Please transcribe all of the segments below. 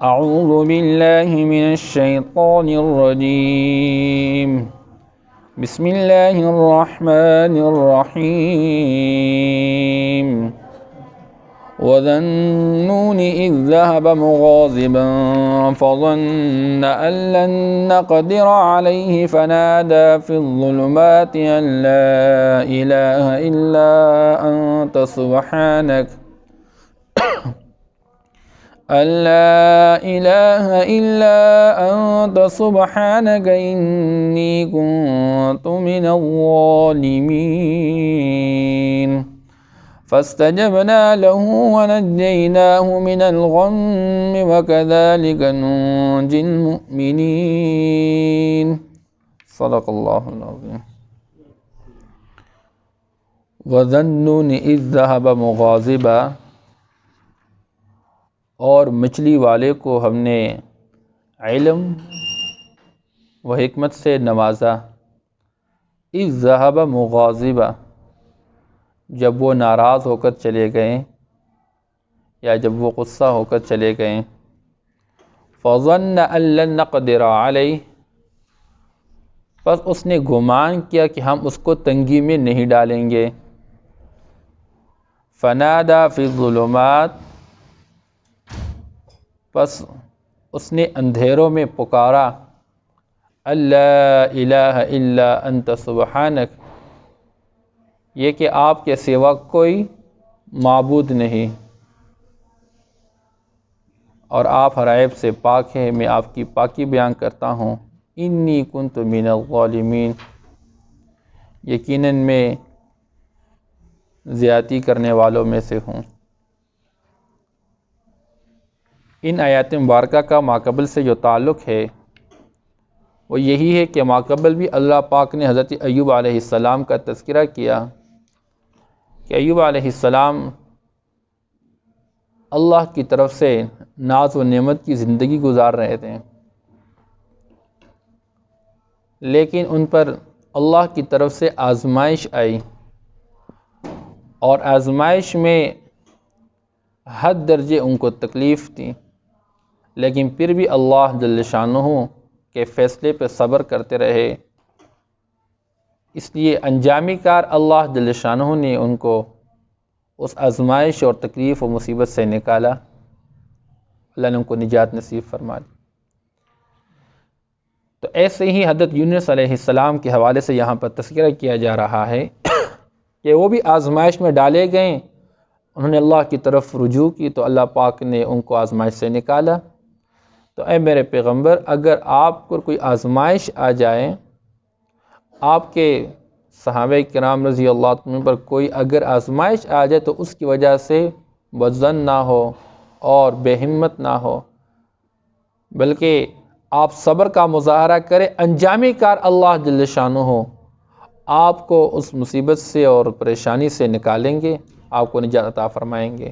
أعوذ بالله من الشيطان الرجيم بسم الله الرحمن الرحيم وذا النون إذ ذهب مغاضبا فظن أن لن نقدر عليه فنادى في الظلمات أن لا إله إلا أنت سبحانك إني كنت من الظالمين فاستجبنا له ونجيناه من الغم وكذلك ننجي المؤمنين صدق الله العظيم. وذا النون إذ ذهب مغاضبا، اور مچھلی والے کو ہم نے علم و حکمت سے نوازا. اذ ذہب مغاضبا، جب وہ ناراض ہو کر چلے گئے یا جب وہ غصہ ہو کر چلے گئے. فظن ان لن نقدر علیہ، پس اس نے گمان کیا کہ ہم اس کو تنگی میں نہیں ڈالیں گے. فنادى فی الظلمات، پس اس نے اندھیروں میں پکارا. اللہ الہ الا انت سبحانک، یہ کہ آپ کے سوا کوئی معبود نہیں اور آپ ہر عیب سے پاک ہیں، میں آپ کی پاکی بیان کرتا ہوں. انی کنت من الظالمین، یقیناً میں زیادتی کرنے والوں میں سے ہوں. ان آیات مبارکہ کا ماقبل سے جو تعلق ہے وہ یہی ہے کہ ماقبل بھی اللہ پاک نے حضرت ایوب علیہ السلام کا تذکرہ کیا کہ ایوب علیہ السلام اللہ کی طرف سے ناز و نعمت کی زندگی گزار رہے تھے، لیکن ان پر اللہ کی طرف سے آزمائش آئی، اور آزمائش میں حد درجے ان کو تکلیف تھی، لیکن پھر بھی اللہ جل شانہ کے فیصلے پہ صبر کرتے رہے. اس لیے انجامی کار اللہ جل شانہ نے ان کو اس آزمائش اور تکلیف و مصیبت سے نکالا. اللہ نے ان کو نجات نصیب فرما دی. تو ایسے ہی حضرت یونس علیہ السلام کے حوالے سے یہاں پر تذکرہ کیا جا رہا ہے کہ وہ بھی آزمائش میں ڈالے گئے، انہوں نے اللہ کی طرف رجوع کی تو اللہ پاک نے ان کو آزمائش سے نکالا. تو اے میرے پیغمبر، اگر آپ کو کوئی آزمائش آ جائے، آپ کے صحابہ کرام رضی اللہ عنہ پر کوئی اگر آزمائش آ جائے تو اس کی وجہ سے بدظن نہ ہو اور بے ہمت نہ ہو، بلکہ آپ صبر کا مظاہرہ کریں. انجامی کار اللہ جل شانہ آپ کو اس مصیبت سے اور پریشانی سے نکالیں گے، آپ کو نجات عطا فرمائیں گے.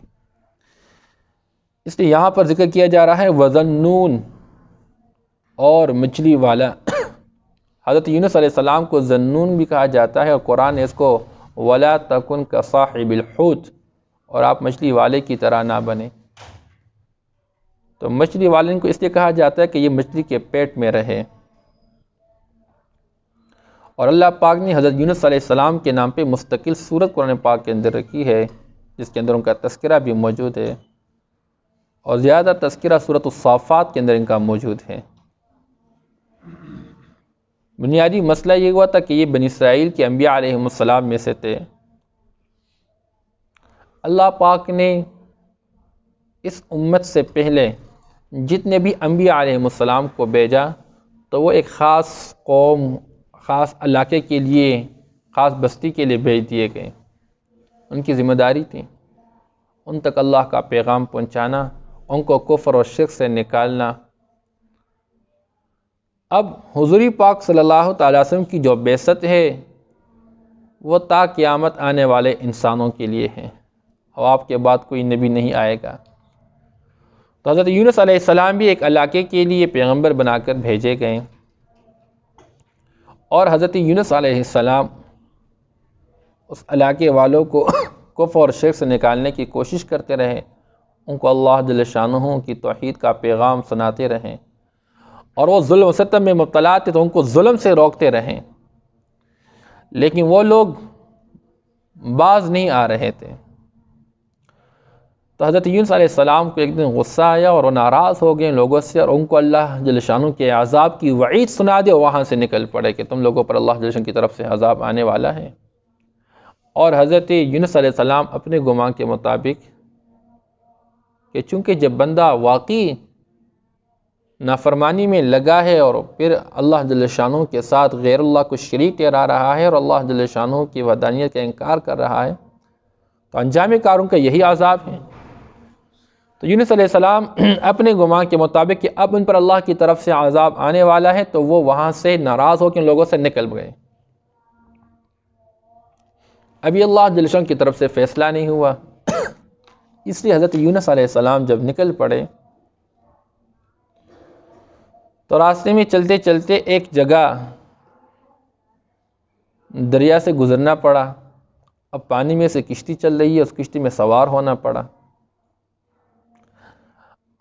اس لیے یہاں پر ذکر کیا جا رہا ہے وذا النون، اور مچھلی والا. حضرت یونس علیہ السلام کو ذنون بھی کہا جاتا ہے، اور قرآن نے اس کو ولا تکن کصاحب الحوت، اور آپ مچھلی والے کی طرح نہ بنیں. تو مچھلی والے کو اس لیے کہا جاتا ہے کہ یہ مچھلی کے پیٹ میں رہے. اور اللہ پاک نے حضرت یونس علیہ السلام کے نام پہ مستقل سورت قرآن پاک کے اندر رکھی ہے، جس کے اندر ان کا تذکرہ بھی موجود ہے، اور زیادہ تذکرہ سورۃ الصافات کے اندر ان کا موجود ہے. بنیادی مسئلہ یہ ہوا تھا کہ یہ بنی اسرائیل کے انبیاء علیہ السلام میں سے تھے. اللہ پاک نے اس امت سے پہلے جتنے بھی انبیاء علیہ السلام کو بھیجا تو وہ ایک خاص قوم، خاص علاقے کے لیے، خاص بستی کے لیے بھیج دیے گئے. ان کی ذمہ داری تھی ان تک اللہ کا پیغام پہنچانا، ان کو کفر اور شرک سے نکالنا. اب حضور پاک صلی اللہ تعالی وسلم کی جو بعثت ہے وہ تا قیامت آنے والے انسانوں کے لیے ہے، اور آپ کے بعد کوئی نبی نہیں آئے گا. تو حضرت یونس علیہ السلام بھی ایک علاقے کے لیے پیغمبر بنا کر بھیجے گئے، اور حضرت یونس علیہ السلام اس علاقے والوں کو کفر اور شرک سے نکالنے کی کوشش کرتے رہے، ان کو اللہ جل شانہ کی توحید کا پیغام سناتے رہیں، اور وہ ظلم و ستم میں مبتلا تھے تو ان کو ظلم سے روکتے رہیں، لیکن وہ لوگ باز نہیں آ رہے تھے۔ تو حضرت یونس علیہ السلام کو ایک دن غصہ آیا اور وہ ناراض ہو گئے لوگوں سے، اور ان کو اللہ جل شانہ کے عذاب کی وعید سنا دی، اور وہاں سے نکل پڑے کہ تم لوگوں پر اللہ جل شانہ کی طرف سے عذاب آنے والا ہے۔ اور حضرت یونس علیہ السلام اپنے گمان کے مطابق کہ چونکہ جب بندہ واقعی نافرمانی میں لگا ہے اور پھر اللہ جل شانہ کے ساتھ غیر اللہ کو شریک ٹھہرا رہا ہے اور اللہ جل شانہ کی وحدانیت کا انکار کر رہا ہے، تو انجام کاروں کا یہی عذاب ہے۔ تو یونس علیہ السلام اپنے گمان کے مطابق کہ اب ان پر اللہ کی طرف سے عذاب آنے والا ہے، تو وہ وہاں سے ناراض ہو کے ان لوگوں سے نکل گئے۔ ابھی اللہ جل شانہ کی طرف سے فیصلہ نہیں ہوا، اس لیے حضرت یونس علیہ السلام جب نکل پڑے تو راستے میں چلتے چلتے ایک جگہ دریا سے گزرنا پڑا۔ اب پانی میں سے کشتی چل رہی ہے، اس کشتی میں سوار ہونا پڑا۔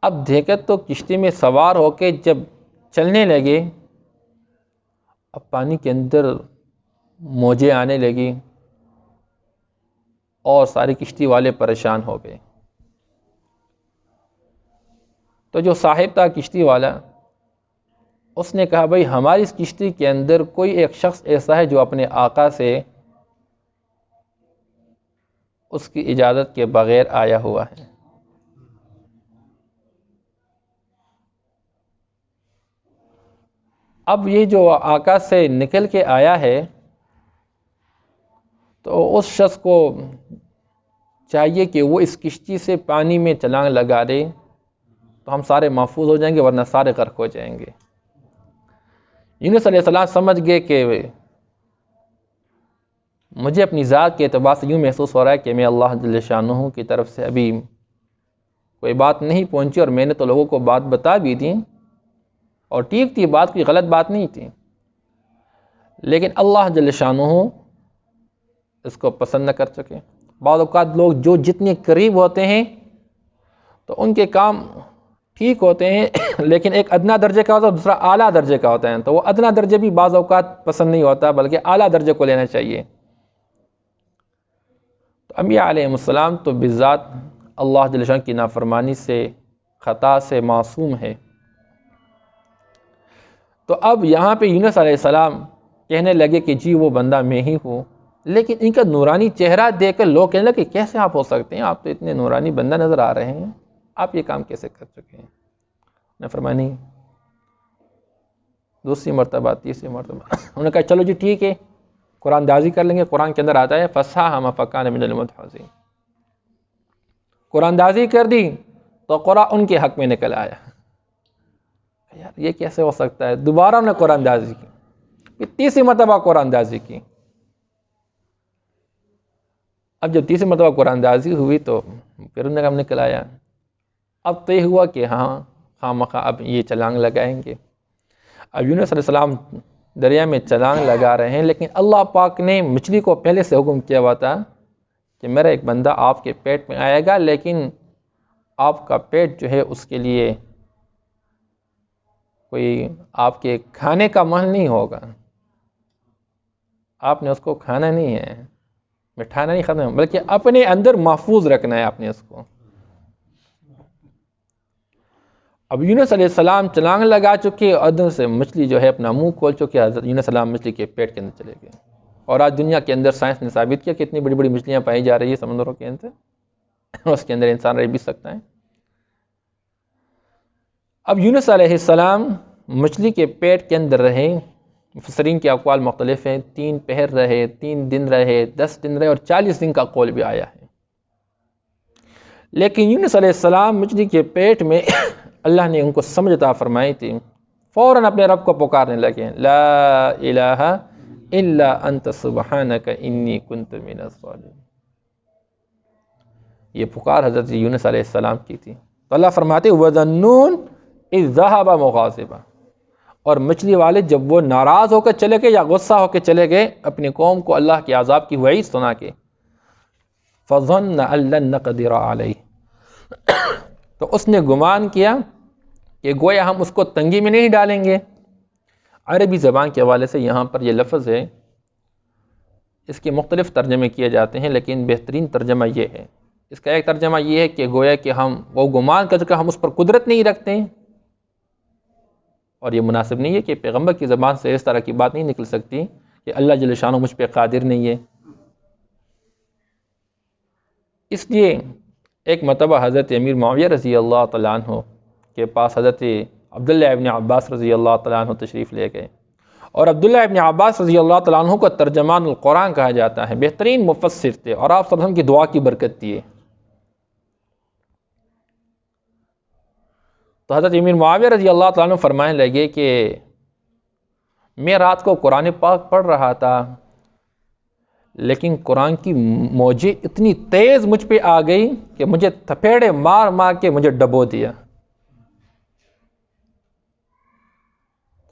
اب دیکھا تو کشتی میں سوار ہو کے جب چلنے لگے، اب پانی کے اندر موجیں آنے لگی اور ساری کشتی والے پریشان ہو گئے۔ تو جو صاحب تھا کشتی والا، اس نے کہا بھائی ہماری اس کشتی کے اندر کوئی ایک شخص ایسا ہے جو اپنے آقا سے اس کی اجازت کے بغیر آیا ہوا ہے۔ اب یہ جو آقا سے نکل کے آیا ہے تو اس شخص کو چاہیے کہ وہ اس کشتی سے پانی میں چھلانگ لگا دے، تو ہم سارے محفوظ ہو جائیں گے، ورنہ سارے غرق ہو جائیں گے۔ یونس علیہ السلام سمجھ گئے کہ مجھے اپنی ذات کے اعتبار سے یوں محسوس ہو رہا ہے کہ میں اللہ جل شانہ کی طرف سے ابھی کوئی بات نہیں پہنچی، اور میں نے تو لوگوں کو بات بتا بھی دی، اور ٹھیک تھی بات، کوئی غلط بات نہیں تھی، لیکن اللہ جل شانہ اس کو پسند نہ کر سکے۔ بعض اوقات لوگ جو جتنے قریب ہوتے ہیں تو ان کے کام ٹھیک ہوتے ہیں، لیکن ایک ادنا درجے کا ہوتا ہے، دوسرا اعلیٰ درجے کا ہوتا ہے، تو وہ ادنا درجے بھی بعض اوقات پسند نہیں ہوتا، بلکہ اعلیٰ درجے کو لینا چاہیے۔ تو انبیاء علیہ السلام تو بذات اللہ جل شانہ کی نافرمانی سے، خطا سے معصوم ہے۔ تو اب یہاں پہ یونس علیہ السلام کہنے لگے کہ جی وہ بندہ میں ہی ہوں، لیکن ان کا نورانی چہرہ دیکھ کر لوگ کہنے لگے کہ کیسے آپ ہو سکتے ہیں، آپ تو اتنے نورانی بندہ نظر آ رہے ہیں، آپ یہ کام کیسے کر چکے ہیں؟ نافرمانی دوسری مرتبہ، تیسری مرتبہ، انہوں نے کہا چلو جی ٹھیک ہے، قرآن دازی کر لیں گے۔ قرآن کے اندر آتا ہے فَسَاهَمَ فَكَانَ مِنَ الْمُدْحَضِينَ، قرآن دازی کر دی تو قرآن ان کے حق میں نکل آیا۔ یار یہ کیسے ہو سکتا ہے؟ دوبارہ انہوں نے قرآن دازی کی، پھر تیسری مرتبہ قرآن دازی کی۔ اب جب تیسری مرتبہ قرآن دازی ہوئی تو پھر انہوں نے کہا نکل آیا۔ اب طے ہوا کہ ہاں خواہ اب یہ چھلانگ لگائیں گے۔ اب یونس علیہ السلام دریا میں چھلانگ لگا رہے ہیں، لیکن اللہ پاک نے مچھلی کو پہلے سے حکم کیا ہوا تھا کہ میرا ایک بندہ آپ کے پیٹ میں آئے گا، لیکن آپ کا پیٹ جو ہے اس کے لیے کوئی آپ کے کھانے کا محل نہیں ہوگا، آپ نے اس کو کھانا نہیں ہے، مٹھانا نہیں ختم، بلکہ اپنے اندر محفوظ رکھنا ہے آپ نے اس کو۔ اب یونس علیہ السلام چھلانگ لگا چکے، ادھر سے مچھلی جو ہے اپنا منہ کھول چکے، حضرت یونس علیہ السلام مچھلی کے پیٹ کے اندر چلے گئے۔ اور آج دنیا کے اندر سائنس نے ثابت کیا کہ اتنی بڑی بڑی مچھلیاں پائی جا رہی ہے سمندروں کے اندر، اس کے اندر انسان رہ بھی سکتا ہے۔ اب یونس علیہ السلام مچھلی کے پیٹ کے اندر رہے، مفسرین کے اقوال مختلف ہیں، 3 پہر رہے، 3 دن رہے، 10 دن رہے، اور 40 دن کا قول بھی آیا ہے۔ لیکن یونس علیہ السلام مچھلی کے پیٹ میں اللہ نے ان کو سمجھ عطا فرمائی تھی، فوراً اپنے رب کو پکارنے لگے، لا الہ الا انت سبحانک انی کنت من الظالمین۔ یہ پکار حضرت یونس علیہ السلام کی تھی۔ تو اللہ فرماتے وَذَنُّونَ اِذْ ذَهَبَ مُغَاضِبًا، اور مچھلی والے جب وہ ناراض ہو کر چلے گئے یا غصہ ہو کے چلے گئے اپنی قوم کو اللہ کے عذاب کی وعید سنا کے، فَظَنَّ أَن لَّن نَّقْدِرَ عَلَيْهِ، تو اس نے گمان کیا کہ گویا ہم اس کو تنگی میں نہیں ڈالیں گے۔ عربی زبان کے حوالے سے یہاں پر یہ لفظ ہے، اس کے مختلف ترجمے کیے جاتے ہیں، لیکن بہترین ترجمہ یہ ہے۔ اس کا ایک ترجمہ یہ ہے کہ گویا کہ ہم وہ گمان کر کے ہم اس پر قدرت نہیں رکھتے ہیں، اور یہ مناسب نہیں ہے کہ پیغمبر کی زبان سے اس طرح کی بات نہیں نکل سکتی کہ اللہ جل شانہ مجھ پہ قادر نہیں ہے۔ اس لیے ایک مرتبہ حضرت امیر معاویہ رضی اللہ تعالیٰ عنہ کے پاس حضرت عبداللہ ابن عباس رضی اللہ تعالیٰ عنہ تشریف لے گئے، اور عبداللہ ابن عباس رضی اللہ تعالیٰ عنہ کو ترجمان القرآن کہا جاتا ہے، بہترین مفسر تھے، اور آپ صلی اللہ علیہ وسلم کی دعا کی برکت تھی۔ تو حضرت امیر معاویہ رضی اللہ تعالیٰ عنہ فرمانے لگے کہ میں رات کو قرآن پاک پڑھ رہا تھا، لیکن قرآن کی موجیں اتنی تیز مجھ پہ آ گئی کہ مجھے تھپیڑے مار مار کے مجھے ڈبو دیا۔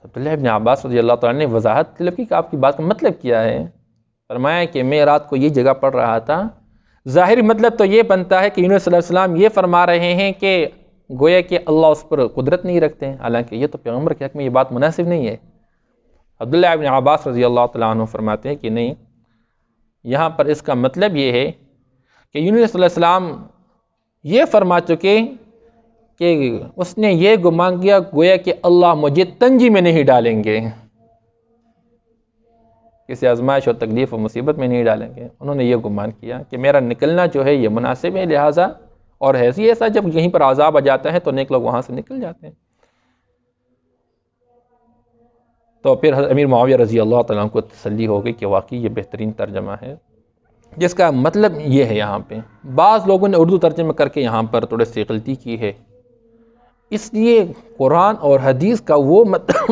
عبداللہ ابن عباس رضی اللہ تعالیٰ نے وضاحت طلب کی کہ آپ کی بات کا مطلب کیا ہے؟ فرمایا کہ میں رات کو یہ جگہ پڑھ رہا تھا، ظاہری مطلب تو یہ بنتا ہے کہ یونس صلی اللہ علیہ وسلم یہ فرما رہے ہیں کہ گویا کہ اللہ اس پر قدرت نہیں رکھتے ہیں، حالانکہ یہ تو پیغمبر کے حق میں یہ بات مناسب نہیں ہے۔ عبداللہ ابن عباس رضی اللہ تعالیٰ عنہ فرماتے ہیں کہ نہیں، یہاں پر اس کا مطلب یہ ہے کہ یونس صلی اللہ علیہ وسلم یہ فرما چکے کہ اس نے یہ گمان کیا گویا کہ اللہ مجھے تنگی میں نہیں ڈالیں گے، کسی آزمائش اور تکلیف و مصیبت میں نہیں ڈالیں گے۔ انہوں نے یہ گمان کیا کہ میرا نکلنا جو ہے یہ مناسب ہے، لہٰذا اور ایسا جب یہیں پر عذاب آ جاتا ہے تو نیک لوگ وہاں سے نکل جاتے ہیں۔ تو پھر امیر معاویہ رضی اللہ تعالیٰ عنہ کو تسلی ہو گئی کہ واقعی یہ بہترین ترجمہ ہے، جس کا مطلب یہ ہے۔ یہاں پہ بعض لوگوں نے اردو ترجمہ کر کے یہاں پر تھوڑے سی غلطی کی ہے، اس لیے قرآن اور حدیث کا وہ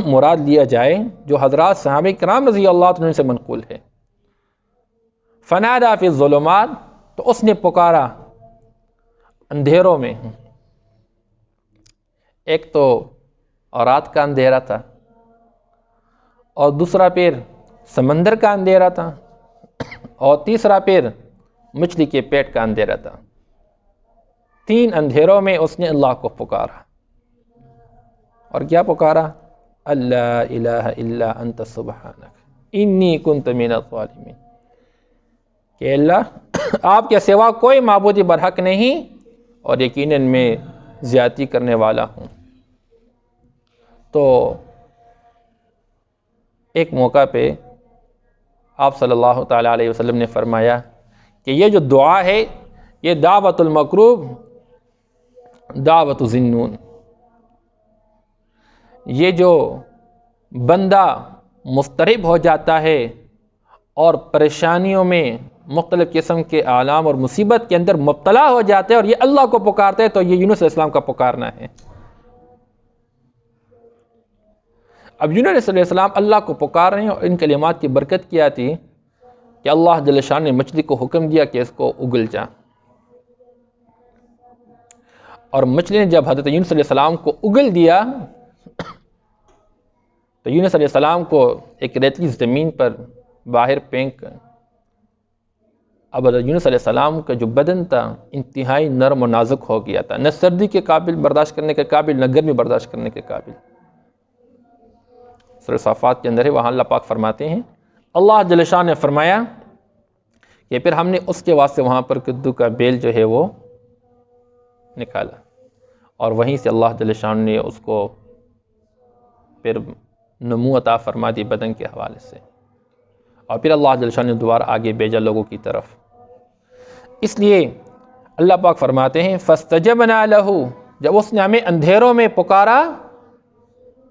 مراد لیا جائے جو حضرات صحابہ کرام رضی اللہ عنہ سے منقول ہے۔ فنادیٰ فی الظلمات، تو اس نے پکارا اندھیروں میں، ایک تو رات کا اندھیرا تھا، اور دوسرا پھر سمندر کا اندھیرا تھا، اور تیسرا پھر مچھلی کے پیٹ کا اندھیرا تھا۔ تین اندھیروں میں اس نے اللہ کو پکارا، اور کیا پکارا؟ اللہ الہ الا انت سبحانک انی کنت من الظالمین، کہ اللہ آپ کے سوا کوئی معبود برحق نہیں، اور یقیناً میں زیادتی کرنے والا ہوں۔ تو ایک موقع پہ آپ صلی اللہ تعالیٰ علیہ وسلم نے فرمایا کہ یہ جو دعا ہے یہ دعوت المکروب دعوت ذنون، یہ جو بندہ مضطرب ہو جاتا ہے اور پریشانیوں میں مختلف قسم کے آلام اور مصیبت کے اندر مبتلا ہو جاتا ہے اور یہ اللہ کو پکارتا ہے، تو یہ یونس علیہ السلام کا پکارنا ہے۔ اب یونس علیہ السلام اللہ کو پکار رہے ہیں، اور ان کلمات کی برکت کیا تھی کہ اللہ جل شان نے مچھلی کو حکم دیا کہ اس کو اگل جا، اور مچھلی نے جب حضرت یونس علیہ السلام کو اگل دیا تو یونس علیہ السلام کو ایک ریتلی زمین پر باہر پھینک، اب حضرت یونس علیہ السلام کا جو بدن تھا انتہائی نرم و نازک ہو گیا تھا، نہ سردی کے قابل برداشت کرنے کے قابل، نہ گرمی برداشت کرنے کے قابل۔ سورہ صافات کے اندر ہے، وہاں اللہ پاک فرماتے ہیں، اللہ جل شان نے فرمایا کہ پھر ہم نے اس کے واسطے وہاں پر کدو کا بیل جو ہے وہ نکالا، اور وہیں سے اللہ جل شان نے اس کو پھر نمو عطا فرما دی بدن کے حوالے سے، اور پھر اللہ جل شان نے دوبارہ آگے بھیجا لوگوں کی طرف۔ اس لیے اللہ پاک فرماتے ہیں فاستجبنا لہ، جب اس نے ہمیں اندھیروں میں پکارا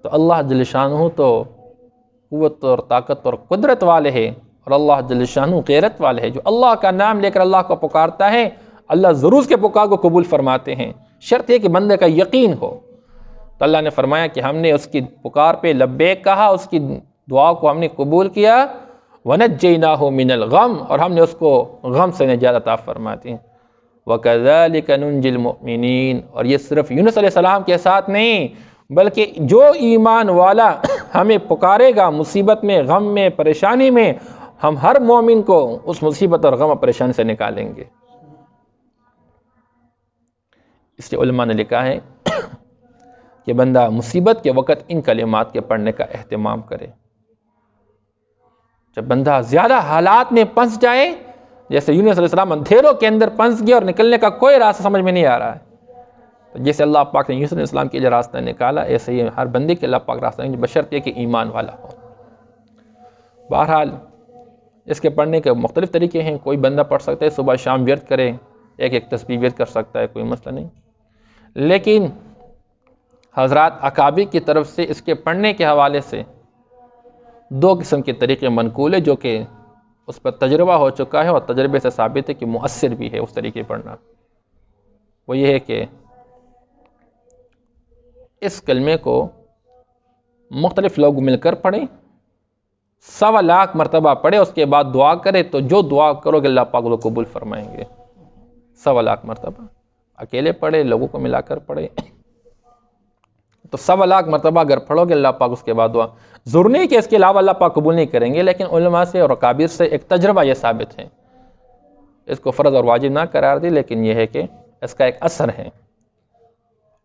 تو اللہ جل شانہ تو قوت اور طاقت اور قدرت والے ہے، اور اللہ جل شانہ غیرت والے ہے۔ جو اللہ کا نام لے کر اللہ کو پکارتا ہے اللہ ضرور اس کے پکار کو قبول فرماتے ہیں، شرط ہے کہ بندے کا یقین ہو۔ تو اللہ نے فرمایا کہ ہم نے اس کی پکار پہ لبیک کہا، اس کی دعا کو ہم نے قبول کیا، وَنَجَّيْنَاهُ مِنَ الْغَمِّ، اور ہم نے اس کو غم سے نجات عطا فرما دی۔ وَكَذَلِكَ نُنْجِي الْمُؤْمِنِينَ، اور یہ صرف یونس علیہ السلام کے ساتھ نہیں بلکہ جو ایمان والا ہمیں پکارے گا مصیبت میں، غم میں، پریشانی میں، ہم ہر مومن کو اس مصیبت اور غم اور پریشانی سے نکالیں گے۔ اس لیے علماء نے لکھا ہے کہ بندہ مصیبت کے وقت ان کلمات کے پڑھنے کا اہتمام کرے. جب بندہ زیادہ حالات میں پھنس جائے، جیسے یونس علیہ السلام اندھیروں کے اندر پھنس گیا اور نکلنے کا کوئی راستہ سمجھ میں نہیں آ رہا ہے، تو جیسے اللہ پاک نے یونس علیہ السلام کے لیے راستہ نکالا، ایسے ہی ہر بندے کے اللہ پاک راستہ نکالے، بشرطیہ کہ ایمان والا ہو. بہرحال اس کے پڑھنے کے مختلف طریقے ہیں. کوئی بندہ پڑھ سکتا ہے، صبح شام ورد کرے، ایک تسبیح ورد کر سکتا ہے، کوئی مسئلہ نہیں. لیکن حضرات اکابر کی طرف سے اس کے پڑھنے کے حوالے سے 2 قسم کے طریقے منقول ہے، جو کہ اس پر تجربہ ہو چکا ہے اور تجربے سے ثابت ہے کہ مؤثر بھی ہے اس طریقے پڑھنا. وہ یہ ہے کہ اس کلمے کو مختلف لوگ مل کر پڑھیں، 1.25 لاکھ مرتبہ پڑھے، اس کے بعد دعا کرے، تو جو دعا کرو گے اللہ پاک وہ قبول فرمائیں گے. 1.25 لاکھ مرتبہ اکیلے پڑھے، لوگوں کو ملا کر پڑھے، تو 1.25 لاکھ مرتبہ اگر پڑھو گے اللہ پاک اس کے بعد دعا. ضرور نہیں کہ اس کے علاوہ اللہ پاک قبول نہیں کریں گے، لیکن علماء سے اور اکابر سے ایک تجربہ یہ ثابت ہے. اس کو فرض اور واجب نہ قرار دی، لیکن یہ ہے کہ اس کا ایک اثر ہے.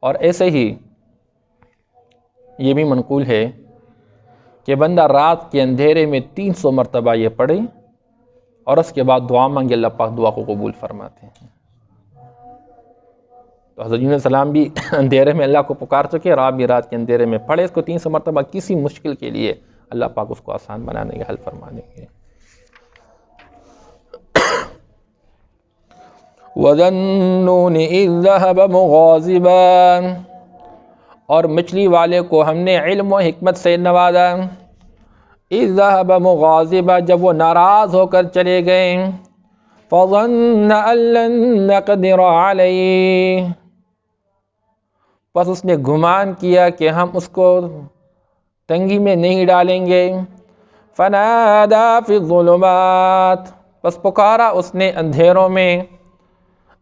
اور ایسے ہی یہ بھی منقول ہے کہ بندہ رات کے اندھیرے میں 300 مرتبہ یہ پڑھے اور اس کے بعد دعا مانگے، اللہ پاک دعا کو قبول فرماتے ہیں. تو حضرت یونس علیہ السلام بھی اندھیرے میں اللہ کو پکار چکے، اور آپ بھی رات کے اندھیرے میں پڑھے اس کو 300 مرتبہ. کسی مشکل کے لیے اللہ پاک اس کو آسان بنانے کے، حل فرمانے کے. وَذَنُّونِ إِذْ ذَهَبَ مُغَاضِبًا، اور مچھلی والے کو ہم نے علم و حکمت سے نوازا. اِذْ ذَهَبَ مُغَاضِبًا، جب وہ ناراض ہو کر چلے گئے. فَظَنَّ أَن لَّن نَّقْدِرَ عَلَيْهِ، پس اس نے گمان کیا کہ ہم اس کو تنگی میں نہیں ڈالیں گے. فَنَادَىٰ فِي الظُّلُمَاتِ، پس پکارا اس نے اندھیروں میں.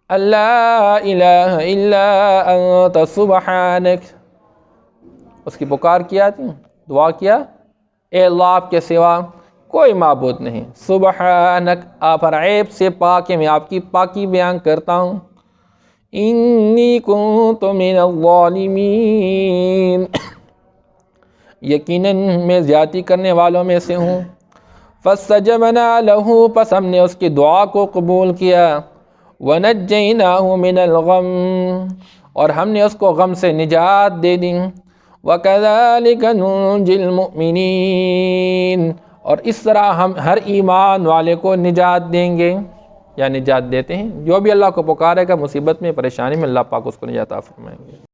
اللہ الہ الا انت سبحانک، اس کی پکار کیا تھی، دعا کیا، اے اللہ آپ کے سوا کوئی معبود نہیں. سبحانک، آپ ہر عیب سے پاک ہیں، میں آپ کی پاکی بیان کرتا ہوں. انی کنت من الظالمین، یقیناً میں زیادتی کرنے والوں میں سے ہوں. فاستجبنا له، پس ہم نے اس کی دعا کو قبول کیا. ونجیناہ من الغم، اور ہم نے اس کو غم سے نجات دے دی. وکذالک ننجی المؤمنین، اور اس طرح ہم ہر ایمان والے کو نجات دیں گے، یا نجات دیتے ہیں. جو بھی اللہ کو پکارے گا مصیبت میں، پریشانی میں، اللہ پاک اس کو نجات عطا فرمائیں گے.